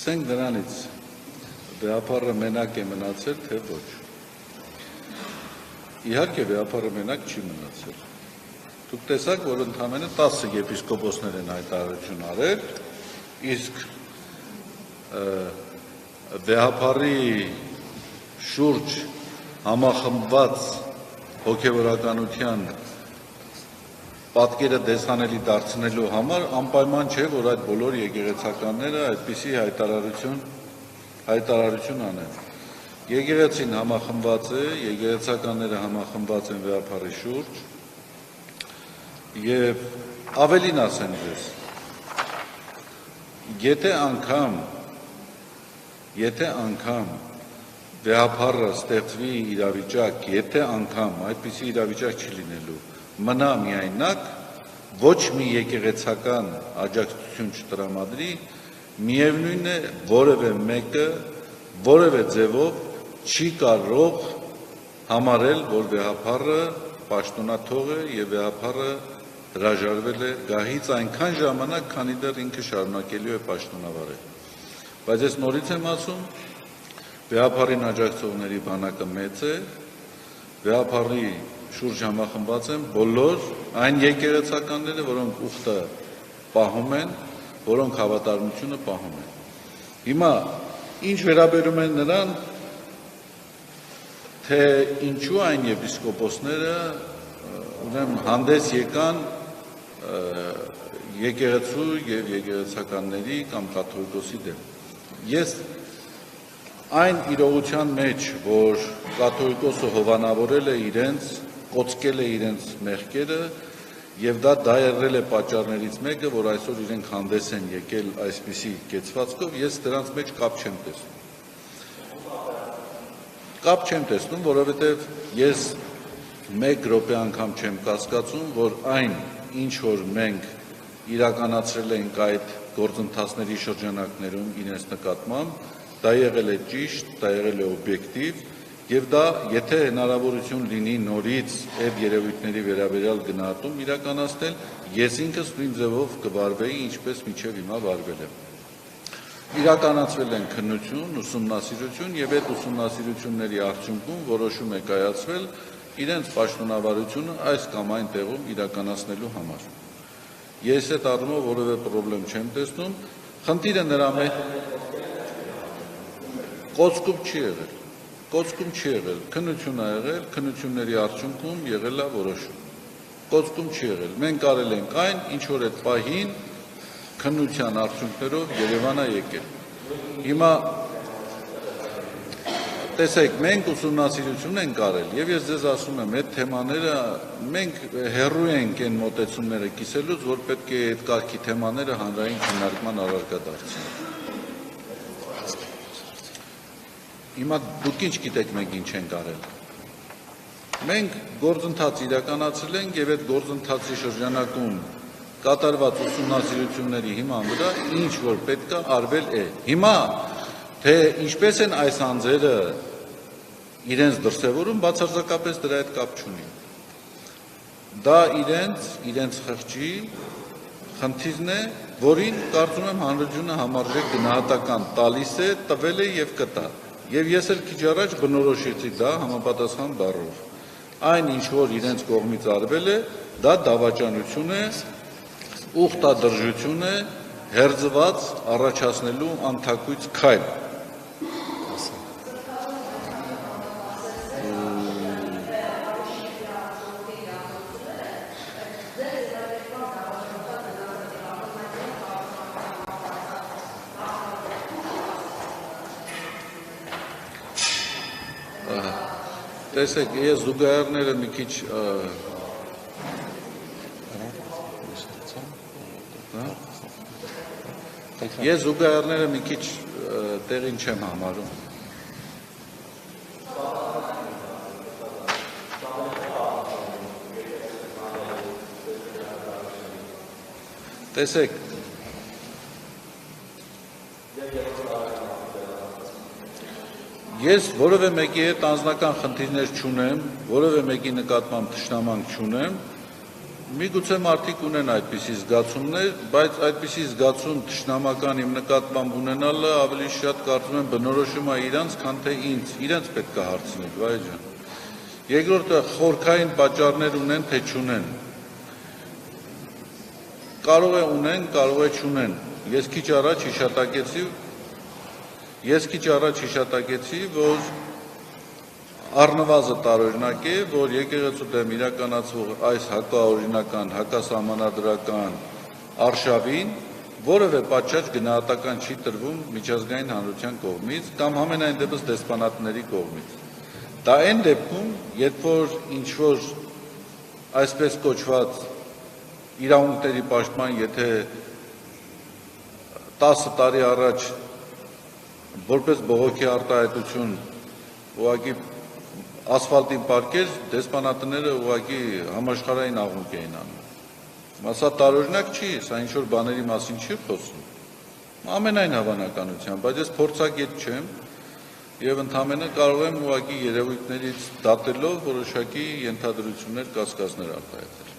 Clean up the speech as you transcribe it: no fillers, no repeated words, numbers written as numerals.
Սկսենք դրանից, վեհապարը մենակ է մնացել, թե ոչ։ Իհարկե վեհապարը մենակ չի մնացել։ Դուք տեսաք, որ ընդամենը 10 եպիսկոպոսներ են հայտարարություն արել, իսկ վեհապարի շուրջ համախմբված հոգևորականության պատկերը դեսանելի դարձնելու համար անպայման չէ, որ այդ բոլոր եկեղեցականները այդպիսի հայտարարություն անեն։ Եկեղեցին համախմբված է, եկեղեցականները համախմբված են վեհապարի շուրջ եւ ավելին ասեմ ձեզ, եթե անգամ վեհապարը ստեղծվի իրավիճակ, եթե անգամ այդպիսի իրավիճակ չի լինելու, մնա միայնակ, ոչ մի եկեղեցական աջակցություն չտրամադրի, միևնույն է որևէ մեկը, որևէ ձևով չի կարող համարել, որ վեհապարը պաշտոնաթող է եւ վեհապարը հրաժարվել է գահից այնքան ժամանակ, քանի դեռ ինքը շարունակելու է պաշտոնավարել։ Բայց ես նորից եմ ասում, վեհապարին աջակցողների բանակը մեծ է, վեհապարի շուրջ համախմբված են բոլոր այն եկեղեցականները, որոնք ուխտը պահում են, որոնք հավատարմությունը պահում են։ Հիմա ինչ վերաբերում են նրան, թե ինչու այն եպիսկոպոսները ուրեմն հանդես եկան եկեղեցու եւ եկեղեցականների կամ կաթողիկոսի դեմ։ Ես այն իրողության մեջ, որ կաթողիկոսը հովանավորել է իրենց, կոծկել է իրենց մեղքերը եւ դա եղել է պատճառներից մեկը, որ այսօր իրենք հանդես են եկել այսպիսի կեցվածքով, ես դրանց մեջ կապ չեմ տեսնում։ Կապ չեմ տեսնում, որովհետեւ ես մեկ րոպե անգամ չեմ կասկածում, որ այն, ինչ որ մենք իրականացրել ենք այդ գործընթացների շրջանակներում իրենց նկատմամբ, դա եղել է ճիշտ, դա եղել է օբյեկտիվ, եւ դա, եթե հնարավորություն լինի նորից այդ երևույթների վերաբերյալ գնահատում իրականացնել, ես ինքս նույն ձևով կվարվեի, ինչպես մինչև հիմա վարվել եմ։ իրականացվել են քննություն, ուսումնասիրություն եւ այդ ուսումնասիրությունների արդյունքում որոշում է կայացվել իրենց պաշտոնավարությունը այս կամ այն տեղում իրականացնելու համար։ Ես այդ առումով որևէ խնդրեմ չեմ տեսնում, խնդիրը նրա մեջ կոծկում չի եղել, քննություն ա եղել, քննությունների արդյունքում եղել է որոշում, կոծկում չի եղել, մենք արել ենք այն, ինչ որ այդ պահին քննության արդյունքներով Երևան է եկել։ Հիմա տեսեք, մենք ուսումնասիրություն ենք արել եւ ես ձեզ ասում եմ, այդ թեմաները մենք հեռու ենք այն մոտեցումները կիսելուց, որ պետք է այդ կարգի թեմաները հանրային քննարկման առարկա դարձնեն։ Հիմա դուք ինչ գիտեք մենք ինչ ենք արել։ Մենք գործընթաց իրականացրել ենք եւ այդ գործընթացի շրջանակում կատարված ուսումնասիրությունների հիման վրա ինչ որ պետք է արվել է։ Հիմա թե ինչպես են այս անձերը իրենց դրսևորում, բացարձակապես դրա հետ կապ չունի։ Դա իրենց խղճի խնդիրն է, որին կարծում եմ հանրությունը համարժեք գնահատական տալիս է, տվել է եւ կտա։ Եվ ես էլ քիչ առաջ բնորոշեցի դա համապատասխան բառով։ Այն ինչ որ իրենց կողմից արվել է, դա դավաճանություն է, ուխտադրժություն է, հերձված առաջացնելու անթակույց քայլ։ Տեսեք, ես զուգահեռները մի քիչ տեղին չեմ համարում։ Տեսեք, ես որևէ մեկի հետ անձնական խնդիրներ չունեմ, որևէ մեկի նկատմամբ թշնամանք չունեմ, միգուցե մարդիկ ունեն այդպիսի զգացումներ, բայց այդպիսի զգացում թշնամական իմ նկատմամբ ունենալը ավելի շատ կարծում եմ բնորոշում է իրանց, քան թե ինձ, իրենց պետք է հարցնեք, վայ ջան։ Երկրորդը խորքային պատճառներ ունեն, թե չունեն։ Կարող է ունեն, կարող է չունեն։ Ես քիչ առաջ հիշատակեցի, որ առնվազն տարօրինակ է, որ եկեղեցու դեմ իրականացվող այս հակաօրինական, հակասահմանադրական արշավին որևէ պատշաճ գնահատական չի տրվում միջազգային հանրության կողմից կամ համենայն դեպս դեսպանատների կողմից։ Դա այն դեպքում, երբ որ ինչ-որ այսպես կոչված իրավունքների պաշտպան, եթե 10 տարի առաջ որպես բողոքի արտահայտություն ուղղակի ասֆալտին պարկեր, դեսպանատները ուղղակի համաշխարհային աղմուկ էին անում։ Սա տարօրինակ չի, սա ինչ-որ բաների մասին չի խոսում։ Ամենայն հավանականությամբ, բայց ես փորձագետ չեմ եւ ընդհանրապես կարող եմ ուղղակի երևույթներից դատելով որոշակի ենթադրություններ, կասկածներ արտահայտել։